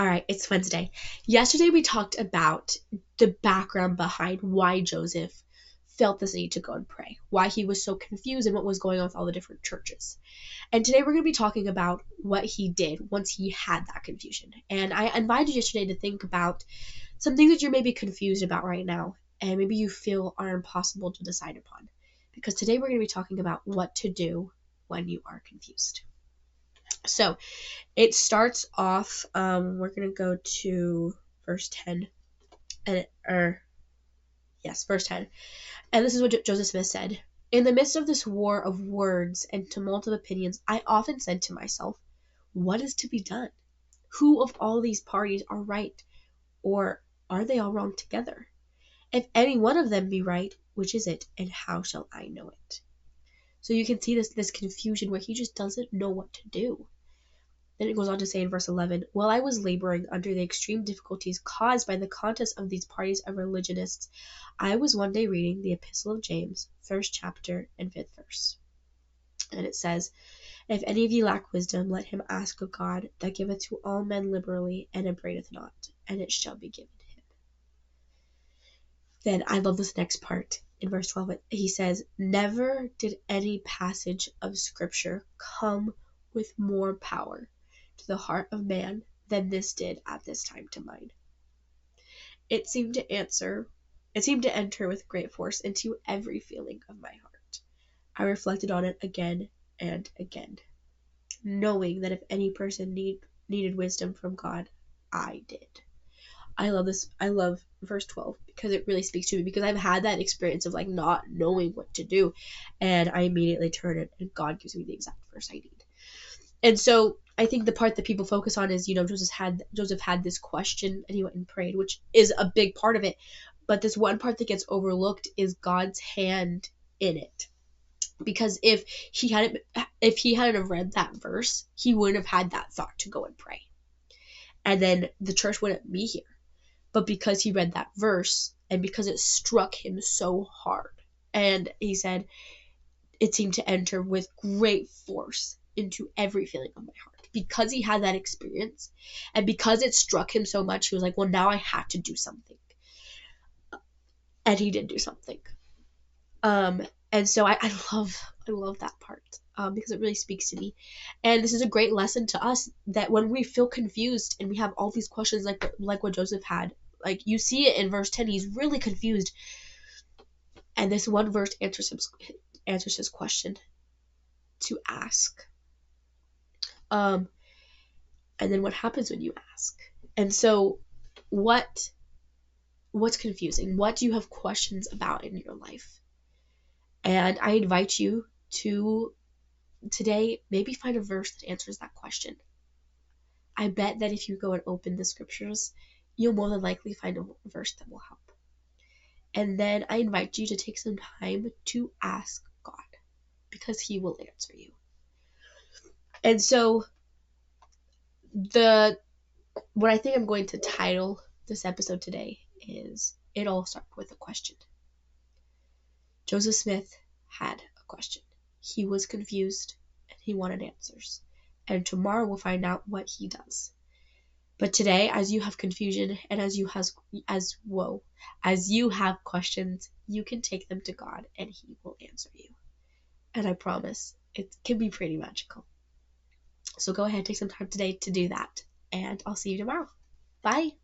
All right, it's Wednesday. Yesterday we talked about the background behind why Joseph felt this need to go and pray, why he was so confused and what was going on with all the different churches. And today we're going to be talking about what he did once he had that confusion. And I invited you yesterday to think about some things that you're maybe confused about right now and maybe you feel are impossible to decide upon. Because today we're going to be talking about what to do when you are confused. So it starts off, we're going to go to verse 10, verse 10. And this is what Joseph Smith said. In the midst of this war of words and tumult of opinions, I often said to myself, what is to be done? Who of all these parties are right? Or are they all wrong together? If any one of them be right, which is it, and how shall I know it? So you can see this confusion where he just doesn't know what to do. Then it goes on to say in verse 11, while I was laboring under the extreme difficulties caused by the contest of these parties of religionists, I was one day reading the Epistle of James, 1st chapter and 5th verse. And it says, if any of you lack wisdom, let him ask of God, that giveth to all men liberally, and upbraideth not, and it shall be given him. Then I love this next part. In verse 12, he says, never did any passage of Scripture come with more power to the heart of man than this did at this time to mine. It seemed to enter with great force into every feeling of my heart. I reflected on it again and again, knowing that if any person needed wisdom from God, I did. I love this. I love verse 12 because it really speaks to me, because I've had that experience of like not knowing what to do, and I immediately turn it and God gives me the exact verse I need. And so I think the part that people focus on is, Joseph had this question and he went and prayed, which is a big part of it. But this one part that gets overlooked is God's hand in it. Because if he hadn't have read that verse, he wouldn't have had that thought to go and pray. And then the church wouldn't be here. But because he read that verse and because it struck him so hard, and he said, it seemed to enter with great force into every feeling of my heart. Because he had that experience and because it struck him so much, he was like, well, now I have to do something. And he did do something. And so I love that part because it really speaks to me. And this is a great lesson to us that when we feel confused and we have all these questions like what Joseph had, like you see it in verse 10, he's really confused. And this one verse answers his question to ask. And then what happens when you ask? And so what's confusing? What do you have questions about in your life? And I invite you to today maybe find a verse that answers that question. I bet that if you go and open the scriptures, you'll more than likely find a verse that will help. And then I invite you to take some time to ask God, because he will answer you. And so what I think I'm going to title this episode today is It All Started with a Question. Joseph Smith had a question. He was confused and he wanted answers. And tomorrow we'll find out what he does. But today, as you have confusion and as you have questions, you can take them to God and he will answer you. And I promise it can be pretty magical. So go ahead, take some time today to do that. And I'll see you tomorrow. Bye.